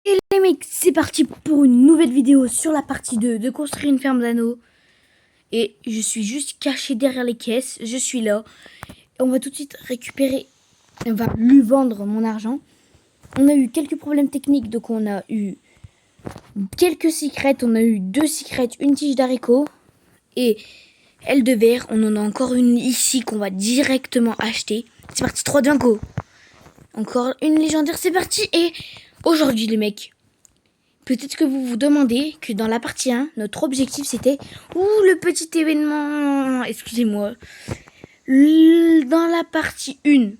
Et les mecs, c'est parti pour une nouvelle vidéo sur la partie 2 de construire une ferme d'anneaux. Et je suis juste caché derrière les caisses, je suis là. Et on va tout de suite récupérer, on va lui vendre mon argent. On a eu quelques problèmes techniques, donc on a eu quelques secrets. On a eu 2 secrets, une tige d'haricot et aile de verre. On en a encore une ici qu'on va directement acheter. C'est parti, 3 d'un go. Encore une légendaire, c'est parti. Et aujourd'hui les mecs, peut-être que vous vous demandez que dans la partie 1, notre objectif c'était... Ouh, le petit événement. Excusez-moi. Dans la partie 1,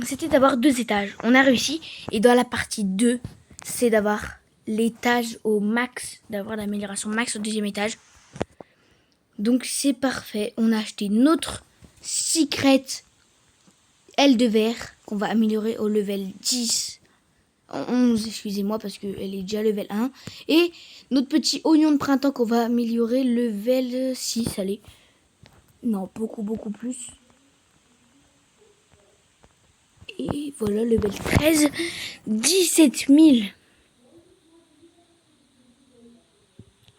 c'était d'avoir 2 étages. On a réussi. Et dans la partie 2, c'est d'avoir l'étage au max. D'avoir l'amélioration max au 2e étage. Donc c'est parfait. On a acheté notre secret aile de verre qu'on va améliorer au level 10. 11, excusez-moi, parce qu'elle est déjà level 1. Et notre petit oignon de printemps qu'on va améliorer level 6, allez. Non, beaucoup plus. Et voilà, level 13. 17 000.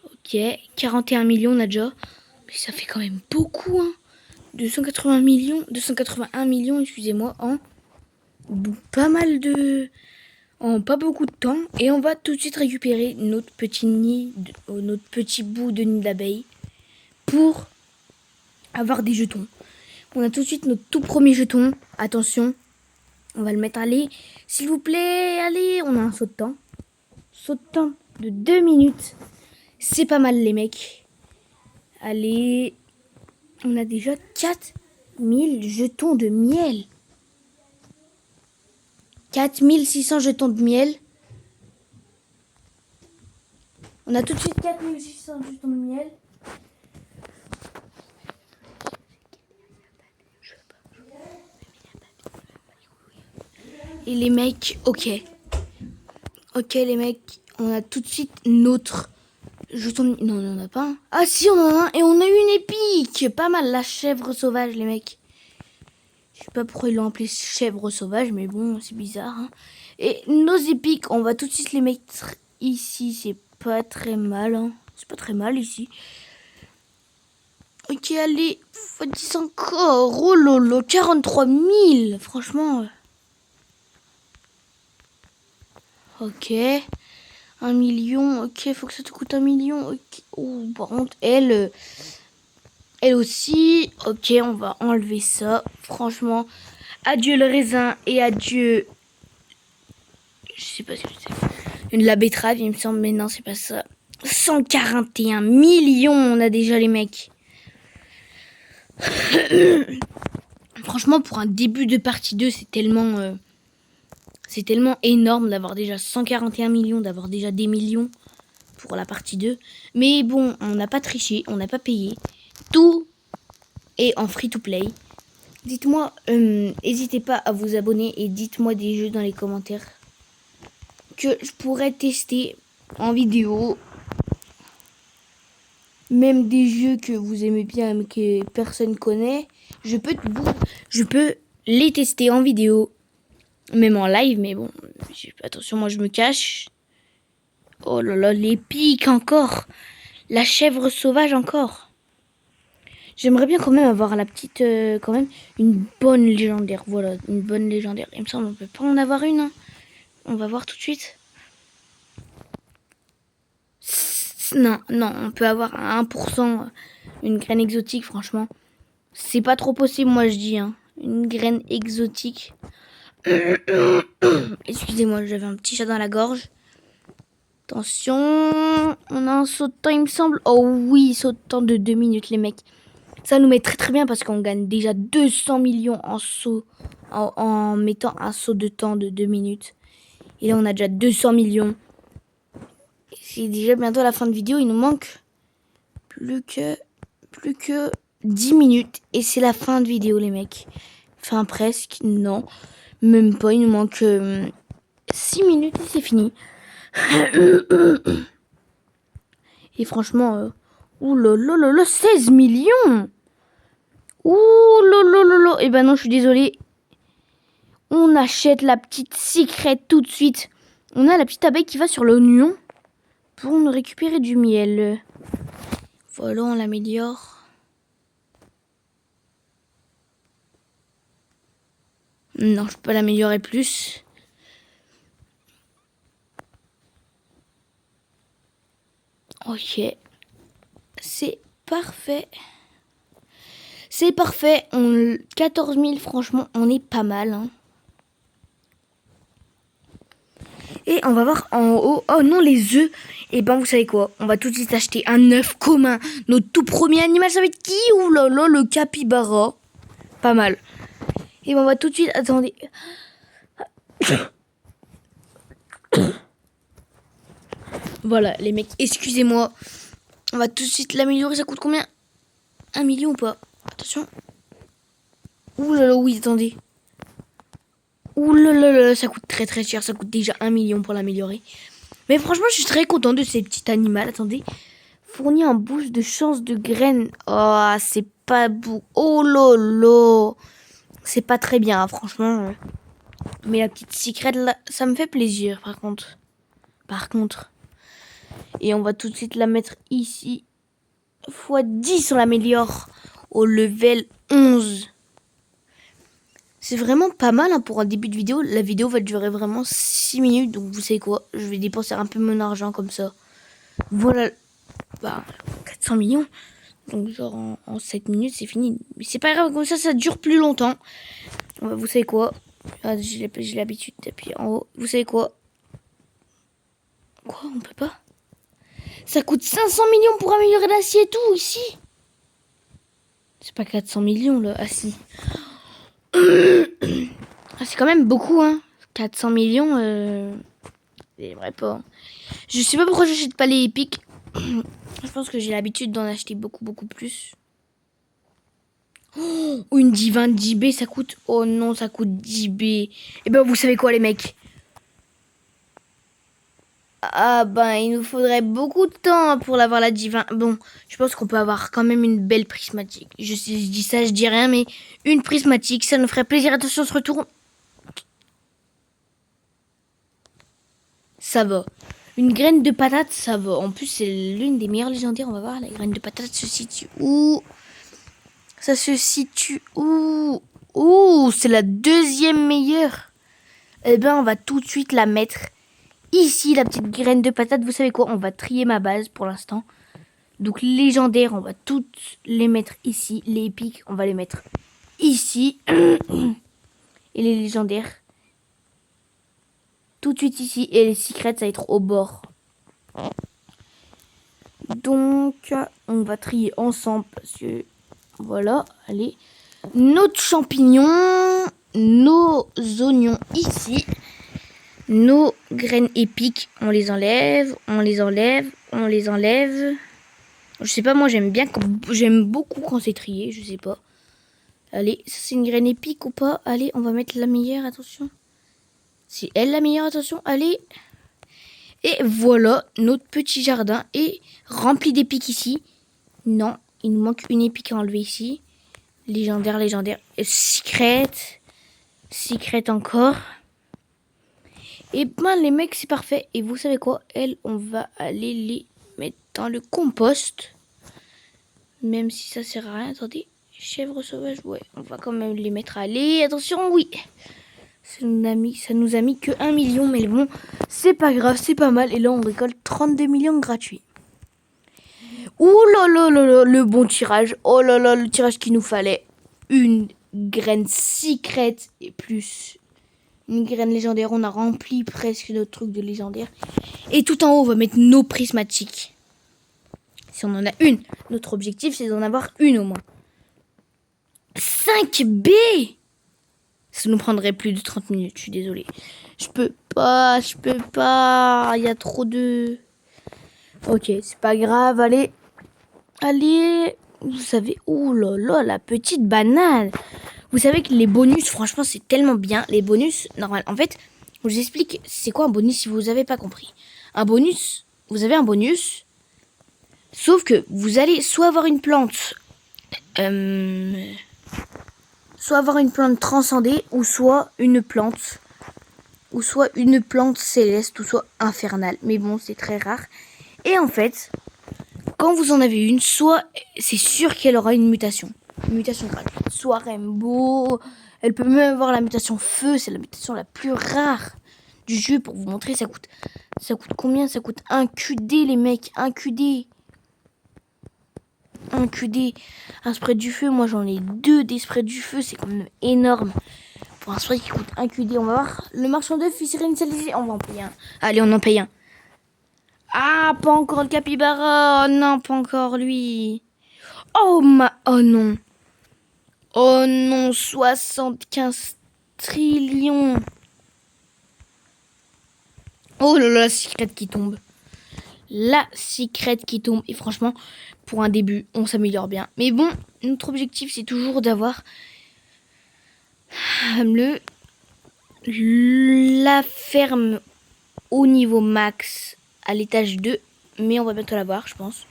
Ok, 41 millions on a déjà. Mais ça fait quand même beaucoup, hein. 281 millions, excusez-moi, en pas mal de... En pas beaucoup de temps. Et on va tout de suite récupérer notre petit nid, notre petit bout de nid d'abeille pour avoir des jetons. On a tout de suite notre tout premier jeton. Attention, on va le mettre. Allez, s'il vous plaît, allez. On a un saut de temps. Saut de temps de 2 minutes. C'est pas mal les mecs. Allez, on a déjà 4000 jetons de miel. 4600 jetons de miel. On a tout de suite 4600 jetons de miel. Et les mecs, ok. Ok les mecs, on a tout de suite notre jeton. Non, on en a pas un. Ah si, on en a un. Et on a eu une épique. Pas mal, la chèvre sauvage les mecs. Je sais pas pourquoi ils l'ont appelé chèvre sauvage, mais bon, c'est bizarre. Hein. Et nos épiques, on va tout de suite les mettre ici. C'est pas très mal. Hein. C'est pas très mal ici. Ok, allez, faut 10 encore. Oh lolo, 43 000. Franchement. Ok. 1 million. Ok, faut que ça te coûte 1 million. Ok. Oh, par contre, elle aussi. Ok, on va enlever ça. Franchement, adieu le raisin et adieu... Je sais pas ce que c'est. La betterave, il me semble, mais non, c'est pas ça. 141 millions, on a déjà les mecs. Franchement, pour un début de partie 2, c'est tellement énorme d'avoir déjà 141 millions, d'avoir déjà des millions pour la partie 2. Mais bon, on n'a pas triché, on n'a pas payé. Tout est en free to play. Dites-moi, n'hésitez pas à vous abonner et dites-moi des jeux dans les commentaires que je pourrais tester en vidéo. Même des jeux que vous aimez bien mais que personne connaît, je peux les tester en vidéo, même en live. Mais bon, attention, moi je me cache. Oh là là, les pics encore, la chèvre sauvage encore. J'aimerais bien quand même avoir la petite, quand même une bonne légendaire. Voilà, une bonne légendaire. Il me semble on peut pas en avoir une. Hein. On va voir tout de suite. Non, on peut avoir à 1% une graine exotique, franchement. C'est pas trop possible, moi je dis. Hein. Une graine exotique. Excusez-moi, j'avais un petit chat dans la gorge. Attention, on a un saut de temps, il me semble. Oh oui, saut de temps de 2 minutes, les mecs. Ça nous met très bien parce qu'on gagne déjà 200 millions en saut, en mettant un saut de temps de 2 minutes. Et là, on a déjà 200 millions. C'est déjà bientôt la fin de vidéo. Il nous manque plus que 10 minutes. Et c'est la fin de vidéo, les mecs. Enfin, presque. Non, même pas. Il nous manque 6 minutes et c'est fini. Et franchement, ouh là là là là, 16 millions. Ouh là là là là. Eh ben non, je suis désolée. On achète la petite secret tout de suite. On a la petite abeille qui va sur l'oignon pour nous récupérer du miel. Voilà, on l'améliore. Non, je peux pas l'améliorer plus. Ok. C'est parfait. C'est parfait. 14 000, franchement, on est pas mal. Hein. Et on va voir en haut. Oh non, les œufs. Et ben, vous savez quoi? On va tout de suite acheter un œuf commun. Notre tout premier animal, ça va être qui? Ouh là là, le capybara. Pas mal. Et ben, on va tout de suite... Attendez. Voilà, les mecs, excusez-moi. On va tout de suite l'améliorer. Ça coûte combien? 1 million ou pas? Attention. Ouh là là, oui, attendez. Ouh là là là, ça coûte très très cher. Ça coûte déjà 1 million pour l'améliorer. Mais franchement, je suis très content de ces petits animaux. Attendez. Fournir un boost de chance de graines. Oh, c'est pas beau. Oh là là. C'est pas très bien, hein, franchement. Mais la petite secret là, ça me fait plaisir, par contre. Et on va tout de suite la mettre ici. x10, on l'améliore au level 11. C'est vraiment pas mal hein, pour un début de vidéo. La vidéo va durer vraiment 6 minutes. Donc vous savez quoi, je vais dépenser un peu mon argent comme ça. Voilà. Bah, 400 millions. Donc genre en 7 minutes c'est fini. Mais c'est pas grave, comme ça dure plus longtemps. Vous savez quoi, j'ai l'habitude d'appuyer en haut. Vous savez quoi? Quoi, on peut pas? Ça coûte 500 millions pour améliorer l'acier et tout ici. C'est pas 400 millions là, ah si. Ah, c'est quand même beaucoup hein. 400 millions, c'est vrai pas. Je sais pas pourquoi j'achète pas les épiques. Je pense que j'ai l'habitude d'en acheter beaucoup plus. Oh, une divine 10B, ça coûte... Oh non, ça coûte 10B. Et ben vous savez quoi les mecs? Ah ben il nous faudrait beaucoup de temps pour l'avoir la divine. Bon, je pense qu'on peut avoir quand même une belle prismatique. Je dis ça, je dis rien, mais une prismatique, ça nous ferait plaisir. Attention, on se retourne. Ça va. Une graine de patate, ça va. En plus, c'est l'une des meilleures légendaires. On va voir, la graine de patate se situe où? Ça se situe où? Ouh, c'est la deuxième meilleure. Eh ben, on va tout de suite la mettre ici, la petite graine de patate. Vous savez quoi? On va trier ma base pour l'instant. Donc, légendaires, on va toutes les mettre ici. Les épiques, on va les mettre ici. Et les légendaires, tout de suite ici. Et les secrets, ça va être au bord. Donc, on va trier ensemble parce que... Voilà, allez. Nos champignons, nos oignons ici. Nos graines épiques, on les enlève, on les enlève, on les enlève. Je sais pas, moi j'aime beaucoup quand c'est trié, je sais pas. Allez, ça c'est une graine épique ou pas? Allez, on va mettre la meilleure, attention. C'est elle la meilleure, attention, allez. Et voilà, notre petit jardin est rempli d'épiques ici. Non, il nous manque une épique à enlever ici. Légendaire, légendaire. Secret encore. Et ben les mecs, c'est parfait. Et vous savez quoi? Elles, on va aller les mettre dans le compost. Même si ça sert à rien. Attendez, chèvre sauvage, ouais. On va quand même les mettre. Allez, attention, oui. Ça nous a mis que 1 million. Mais bon, c'est pas grave, c'est pas mal. Et là, on récolte 32 millions gratuits. Ouh là là là là, le bon tirage. Oh là là, le tirage qu'il nous fallait. Une graine secrète et plus une graine légendaire. On a rempli presque notre truc de légendaire. Et tout en haut, on va mettre nos prismatiques. Si on en a une. Notre objectif, c'est d'en avoir une au moins. 5B! Ça nous prendrait plus de 30 minutes, je suis désolée. Je peux pas. Il y a trop de... Ok, c'est pas grave, allez. Allez, vous savez, oh là là, la petite banane. Vous savez que les bonus, franchement, c'est tellement bien. Les bonus, normal. En fait, je vous explique, c'est quoi un bonus si vous n'avez pas compris. Un bonus, vous avez un bonus, sauf que vous allez soit avoir une plante, transcendée, ou soit une plante ou soit une plante céleste, ou soit infernale. Mais bon, c'est très rare. Et en fait, quand vous en avez une, soit c'est sûr qu'elle aura une mutation. Une mutation gratuite. Soit Rainbow. Elle peut même avoir la mutation feu. C'est la mutation la plus rare du jeu. Pour vous montrer, ça coûte combien? Ça coûte 1 QD, les mecs. 1 QD. 1 QD. Un spray du feu. Moi, j'en ai 2 des sprays du feu. C'est quand même énorme. Pour un spray qui coûte 1 QD. On va voir. Le marchand d'œufs fut réinitialisé. On va en payer un. Allez, on en paye un. Ah, pas encore le capybara. Oh non, pas encore lui. Oh non. Oh non, 75 trillions. Oh là là, la secrète qui tombe. La secrète qui tombe. Et franchement, pour un début, on s'améliore bien. Mais bon, notre objectif, c'est toujours d'avoir la ferme au niveau max à l'étage 2. Mais on va bientôt l'avoir, je pense.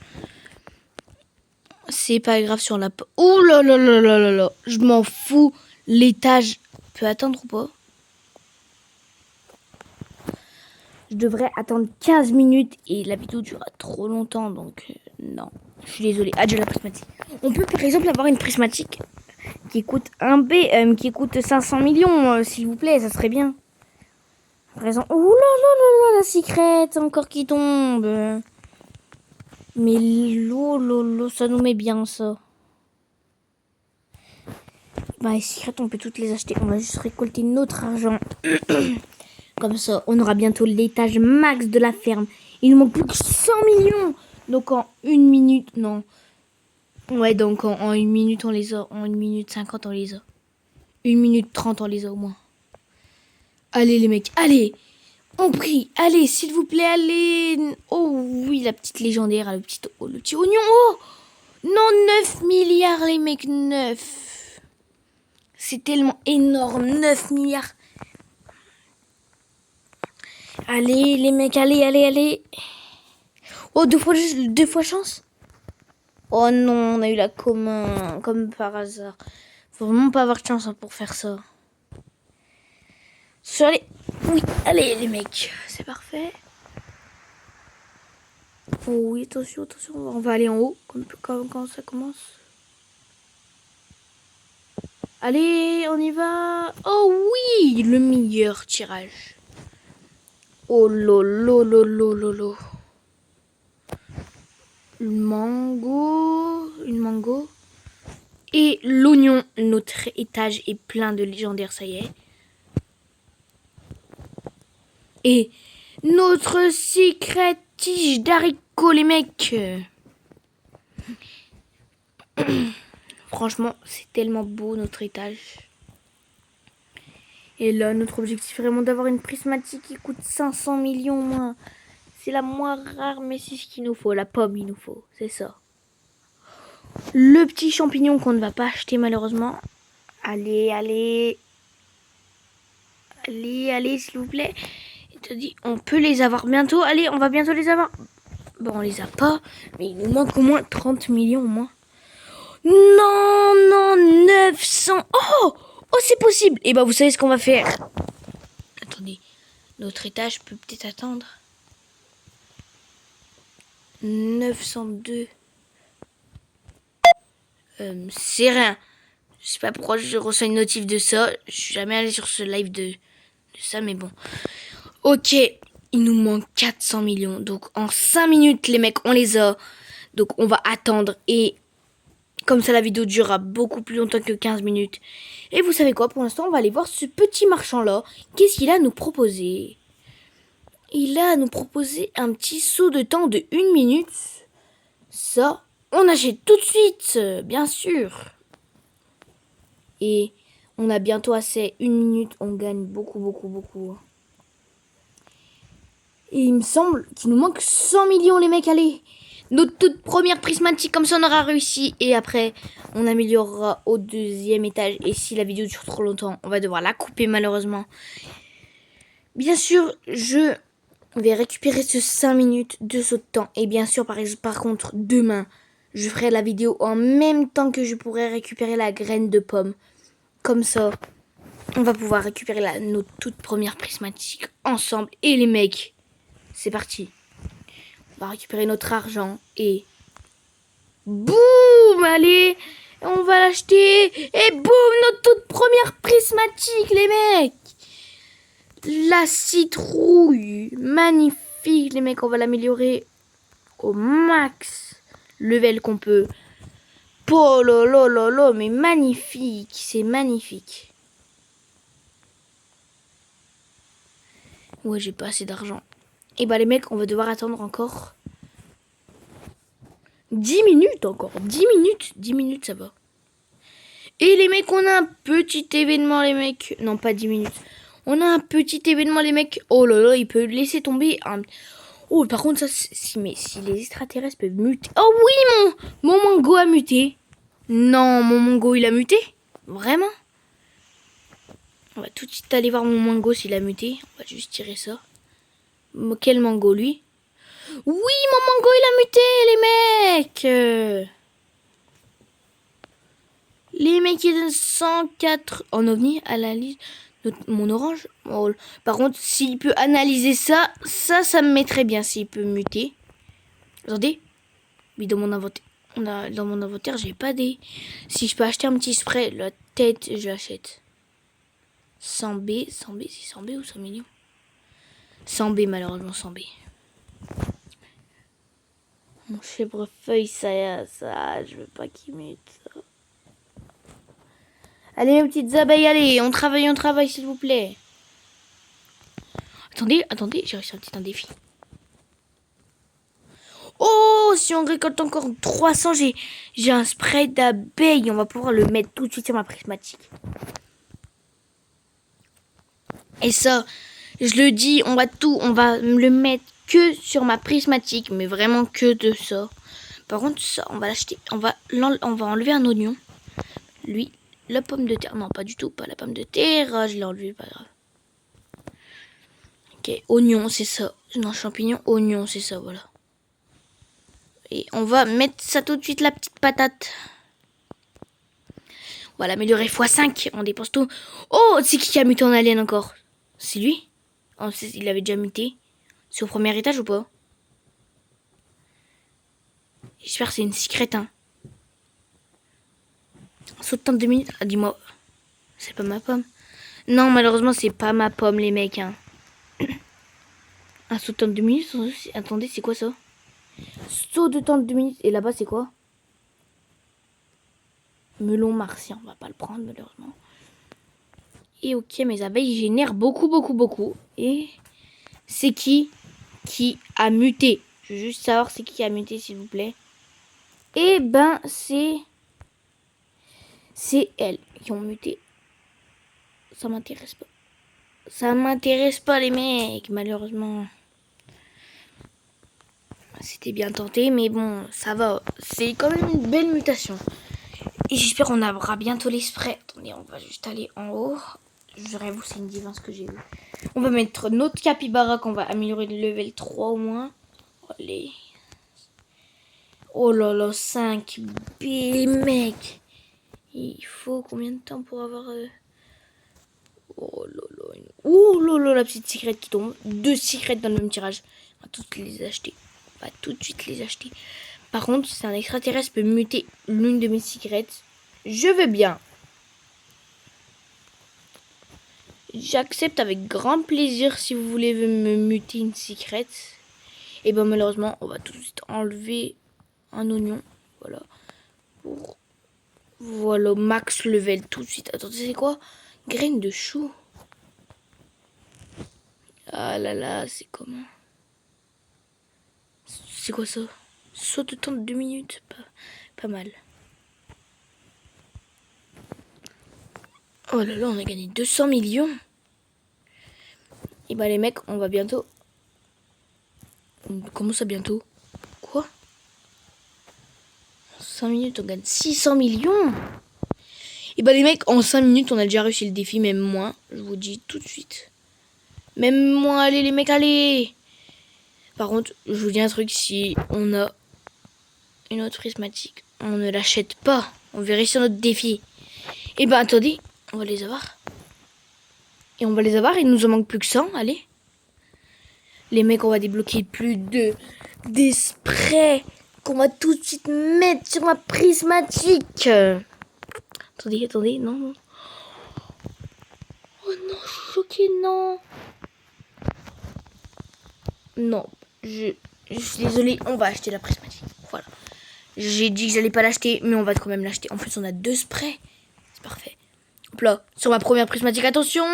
C'est pas grave sur la... Oh là là là là là là. Je m'en fous. L'étage peut attendre ou pas? Je devrais attendre 15 minutes et la vidéo durera trop longtemps. Donc non. Je suis désolée. Adieu la prismatique. On peut par exemple avoir une prismatique qui coûte qui coûte 500 millions, s'il vous plaît. Ça serait bien. Par exemple... Oh là là là là, la secrète encore qui tombe. Mais lolo, ça nous met bien ça. Bah, les secrètes, on peut toutes les acheter. On va juste récolter notre argent. Comme ça, on aura bientôt l'étage max de la ferme. Il nous manque plus que 100 millions. Donc en 1 minute, non. Ouais, donc en 1 minute, on les a. En 1 minute 50, on les a. 1 minute 30, on les a au moins. Allez les mecs, allez. On prie, allez, s'il vous plaît, allez. Oh oui, la petite légendaire, le petit oignon. Oh non, 9 milliards les mecs, 9. C'est tellement énorme, 9 milliards. Allez les mecs, allez. Oh, deux fois chance. Oh non, on a eu la commun, comme par hasard. Faut vraiment pas avoir de chance pour faire ça. Allez, oui, allez les mecs, c'est parfait. Oh oui, attention, on va aller en haut, quand ça commence. Allez, on y va. Oh oui, le meilleur tirage. Oh lolo. Une mango. Et l'oignon, notre étage est plein de légendaires, ça y est. Et notre secret tige d'haricots, les mecs. Franchement, c'est tellement beau notre étage. Et là, notre objectif est vraiment d'avoir une prismatique qui coûte 500 millions au moins. C'est la moins rare, mais c'est ce qu'il nous faut. La pomme, il nous faut. C'est ça. Le petit champignon qu'on ne va pas acheter malheureusement. Allez, s'il vous plaît. Il te dit, on peut les avoir bientôt. Allez, on va bientôt les avoir. Bon, on les a pas, mais il nous manque au moins 30 millions au moins. Non, 900. Oh, c'est possible. Et bah, vous savez ce qu'on va faire. Attendez, notre étage peut peut-être attendre. 902. C'est rien. Je sais pas pourquoi je reçois une notif de ça. Je suis jamais allé sur ce live de ça, mais bon. Ok, il nous manque 400 millions. Donc en 5 minutes, les mecs, on les a. Donc on va attendre. Et comme ça, la vidéo durera beaucoup plus longtemps que 15 minutes. Et vous savez quoi, pour l'instant, on va aller voir ce petit marchand-là. Qu'est-ce qu'il a à nous proposer? Il a à nous proposer un petit saut de temps de 1 minute. Ça, on achète tout de suite, bien sûr. Et on a bientôt assez. 1 minute, on gagne beaucoup. Et il me semble qu'il nous manque 100 millions, les mecs, allez. Notre toute première prismatique, comme ça on aura réussi. Et après, on améliorera au 2e étage. Et si la vidéo dure trop longtemps, on va devoir la couper malheureusement. Bien sûr, je vais récupérer ce 5 minutes de saut de temps. Et bien sûr, par contre, demain, je ferai la vidéo en même temps que je pourrai récupérer la graine de pomme. Comme ça, On va pouvoir récupérer notre toute première prismatique ensemble. Et les mecs, c'est parti. On va récupérer notre argent et... Boum! Allez, on va l'acheter. Et boum, notre toute première prismatique, les mecs. La citrouille. Magnifique, les mecs. On va l'améliorer au max level qu'on peut. Oh là là là là, mais magnifique. C'est magnifique. Ouais, j'ai pas assez d'argent. Et bah les mecs, on va devoir attendre encore 10 minutes encore. 10 minutes. 10 minutes, ça va. Et les mecs, on a un petit événement, les mecs. Non, pas 10 minutes. On a un petit événement, les mecs. Oh là là, il peut laisser tomber un... Oh, par contre, ça, si les extraterrestres peuvent muter... Oh oui, mon mango a muté. Non, mon mango, il a muté. Vraiment? On va tout de suite aller voir mon mango s'il a muté. On va juste tirer ça. Quel mango, lui? Oui, mon mango, il a muté, les mecs. Les mecs, ils donnent 104 en ovni à la liste. Mon orange. Oh, par contre, s'il peut analyser ça, ça me mettrait bien s'il peut muter. Attendez. Oui, dans mon inventaire. Dans mon inventaire, j'ai pas des... Si je peux acheter un petit spray, la tête, je l'achète. 100B, 100B, c'est 100B ou 100 millions? 100B, malheureusement, 100B. Mon chèvrefeuille, ça, je veux pas qu'il mute ça. Allez, mes petites abeilles, allez, on travaille, s'il vous plaît. Attendez, j'ai réussi un défi. Oh, si on récolte encore 300, j'ai un spray d'abeilles. On va pouvoir le mettre tout de suite sur ma prismatique. Et ça, je le dis, on va le mettre que sur ma prismatique, mais vraiment que de ça. Par contre, ça, on va l'acheter, on va enlever un oignon. Lui, la pomme de terre, non, pas du tout, pas la pomme de terre, je l'ai enlevé, pas grave. Ok, oignon, c'est ça. Non, champignon, oignon, c'est ça, voilà. Et on va mettre ça tout de suite, la petite patate. On va l'améliorer x5. On dépense tout. Oh, c'est qui a muté en alien encore? C'est lui? Oh, il avait déjà muté. C'est au premier étage ou pas? J'espère que c'est une secrète, hein. Saut de temps de 2 minutes. Ah, dis-moi. C'est pas ma pomme. Non, malheureusement, c'est pas ma pomme, les mecs, hein. Un saut de temps de 2 minutes. Attendez, c'est quoi ça? Saut de temps de 2 minutes. Et là-bas, c'est quoi? Melon martien. On va pas le prendre, malheureusement. Et ok, mes abeilles génèrent beaucoup. Et c'est qui a muté? Je veux juste savoir c'est qui a muté, s'il vous plaît. Eh ben, c'est elles qui ont muté. Ça m'intéresse pas. Ça m'intéresse pas, les mecs, malheureusement. C'était bien tenté, mais bon, ça va. C'est quand même une belle mutation. Et j'espère qu'on aura bientôt les sprays. Attendez, on va juste aller en haut. Je rêve, c'est une divin ce que j'ai vu. On va mettre notre capybara qu'on va améliorer de level 3 au moins. Allez. Oh là là, 5B, mec. Il faut combien de temps pour avoir... Oh là là, la petite secrète qui tombe. 2 secrètes dans le même tirage. On va toutes les acheter. On va tout de suite les acheter. Par contre, si un extraterrestre peut muter l'une de mes secrètes, je veux bien. J'accepte avec grand plaisir si vous voulez me muter une secrète. Et ben malheureusement, on va tout de suite enlever un oignon. Voilà. Voilà, max level tout de suite. Attendez, c'est quoi? Graines de chou. Ah là là, c'est comment? C'est quoi ça? Saut de temps de 2 minutes. Pas mal. Oh là là, on a gagné 200 millions. Et bah les mecs, on va bientôt... Comment ça bientôt? Quoi? En 5 minutes, on gagne 600 millions. Et bah les mecs, en 5 minutes, on a déjà réussi le défi, même moins. Je vous dis tout de suite. Même moins, allez les mecs, allez. Par contre, je vous dis un truc, si on a une autre prismatique, on ne l'achète pas. On vérifie sur notre défi. Et bah attendez, on va les avoir. Et on va les avoir. Il nous en manque plus que 100. Allez. Les mecs, on va débloquer plus des sprays qu'on va tout de suite mettre sur ma prismatique. Attendez, non. Oh non, je suis choquée, non. Non, je suis désolée, on va acheter la prismatique. Voilà. J'ai dit que j'allais pas l'acheter, mais on va quand même l'acheter. En plus, on a 2 sprays. C'est parfait. Hop là, sur ma première prismatique, attention.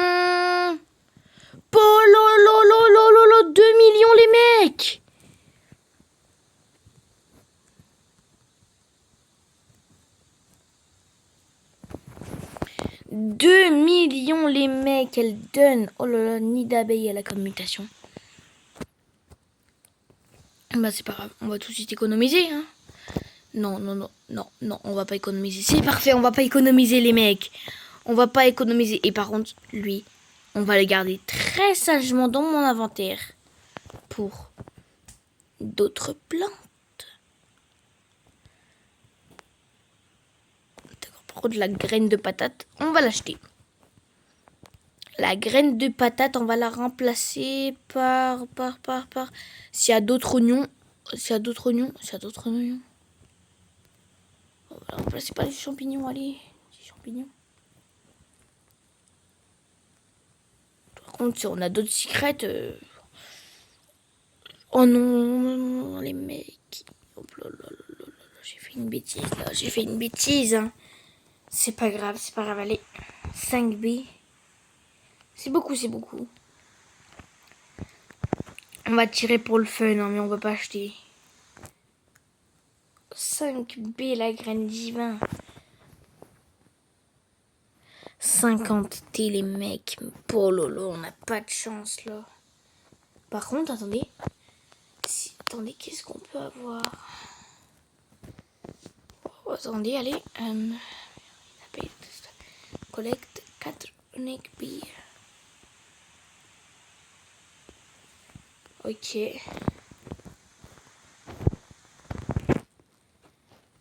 Pololololololo, 2 millions les mecs. « 2 millions les mecs, elle donne. Oh là là, nid d'abeille à la commutation. Bah c'est pas grave, on va tout de suite économiser. Hein. Non, on va pas économiser. C'est parfait, on va pas économiser les mecs. On va pas économiser. Et par contre, lui, on va le garder très sagement dans mon inventaire pour d'autres plantes. D'accord, par contre, la graine de patate, on va l'acheter. La graine de patate, on va la remplacer par. S'il y a d'autres oignons. On va la remplacer par les champignons, allez. Les champignons. Par contre, si on a d'autres secrètes. Oh non, les mecs. Oh là là, j'ai fait une bêtise là, j'ai fait une bêtise. Hein. C'est pas grave, allez. 5B. C'est beaucoup. On va tirer pour le fun, hein, mais on va pas acheter. 5B, la graine divin. 50T, les mecs. Oh lolo, on n'a pas de chance, là. Par contre, attendez. Attendez, qu'est-ce qu'on peut avoir? Oh, attendez, allez. Collect 4 unique billes. Ok.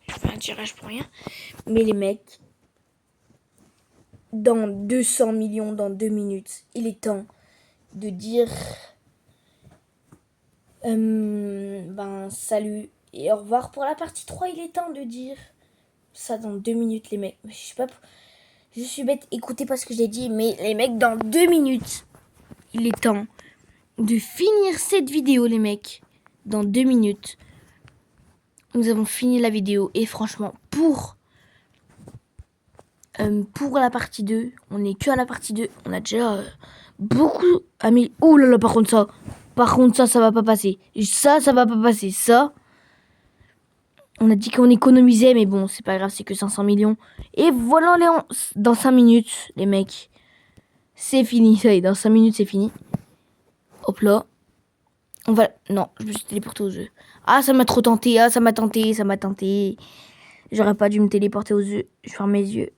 Je fais un tirage pour rien. Mais les mecs, dans 200 millions, dans 2 minutes, il est temps de dire salut et au revoir pour la partie 3. Il est temps de dire ça dans 2 minutes, les mecs. Je suis bête, écoutez pas ce que j'ai dit, mais les mecs, dans 2 minutes, il est temps de finir cette vidéo, les mecs. Dans 2 minutes, nous avons fini la vidéo. Et franchement, pour la partie 2, on est que à la partie 2. On a déjà beaucoup amis. Oh là là, par contre, ça va pas passer. Ça va pas passer. Ça, on a dit qu'on économisait, mais bon, c'est pas grave, c'est que 500 millions. Et voilà, dans 5 minutes, les mecs. C'est fini, ça y est, dans 5 minutes, c'est fini. Hop là. Non, je me suis téléporté aux œufs. Ah, ça m'a trop tenté. Ah, ça m'a tenté. J'aurais pas dû me téléporter aux œufs. Je ferme mes yeux.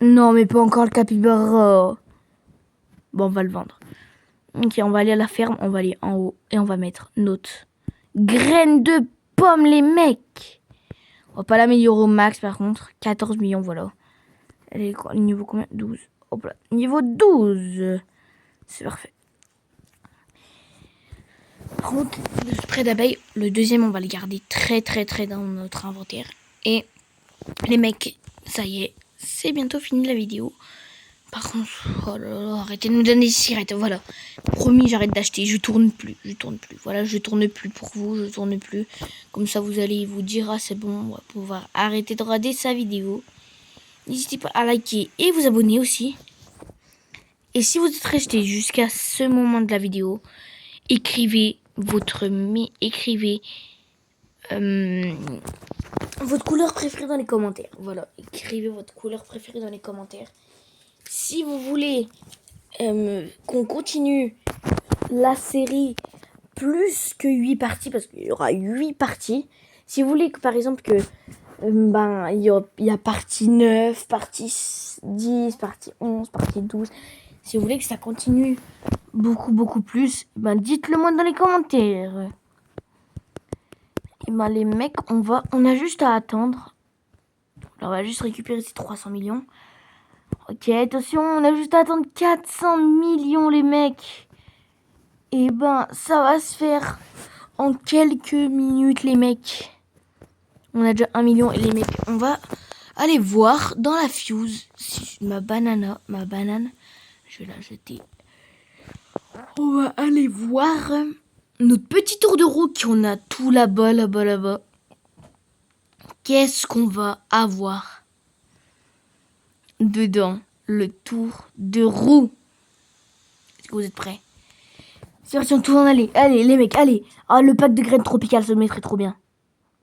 Non, mais pas encore le capybara. Bon, on va le vendre. Ok, on va aller à la ferme. On va aller en haut. Et on va mettre note. Graines de pommes, les mecs. On va pas l'améliorer au max, par contre. 14 millions, voilà. Elle est quoi? Niveau combien? 12. Hop là. Niveau 12. C'est parfait. Par contre, le spray d'abeille, le deuxième, on va le garder très dans notre inventaire. Et les mecs, ça y est, c'est bientôt fini la vidéo. Par contre, oh là là, arrêtez de nous donner des cigarettes, voilà. Promis, j'arrête d'acheter, je tourne plus. Voilà, je tourne plus pour vous, je tourne plus. Comme ça, vous allez vous dire, ah c'est bon, on va pouvoir arrêter de regarder sa vidéo. N'hésitez pas à liker et vous abonner aussi. Et si vous êtes resté jusqu'à ce moment de la vidéo, écrivez votre couleur préférée dans les commentaires. Voilà, écrivez votre couleur préférée dans les commentaires. Si vous voulez qu'on continue la série plus que 8 parties, parce qu'il y aura 8 parties. Si vous voulez que par exemple que il y a partie 9, partie 10, partie 11, partie 12. Si vous voulez que ça continue beaucoup plus, dites-le moi dans les commentaires. Et les mecs, on a juste à attendre. Alors, on va juste récupérer ces 300 millions. Ok, attention, on a juste à attendre 400 millions, les mecs. Et ben, ça va se faire en quelques minutes, les mecs. On a déjà 1 million et les mecs, on va aller voir dans la fuse si ma banane, je vais la jeter. On va aller voir notre petit tour de roue qu'on a tout là-bas. Qu'est-ce qu'on va avoir dedans? Le tour de roue. Est-ce que vous êtes prêts? C'est parti, on tourne, allez les mecs, allez. Ah, le pack de graines tropicales, ça me mettrait trop bien.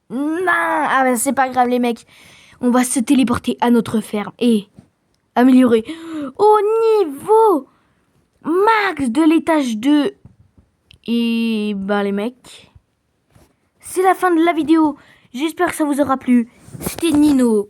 Non, ah ben c'est pas grave les mecs. On va se téléporter à notre ferme et améliorer au niveau max de l'étage 2. Et ben les mecs, c'est la fin de la vidéo. J'espère que ça vous aura plu. C'était Nino.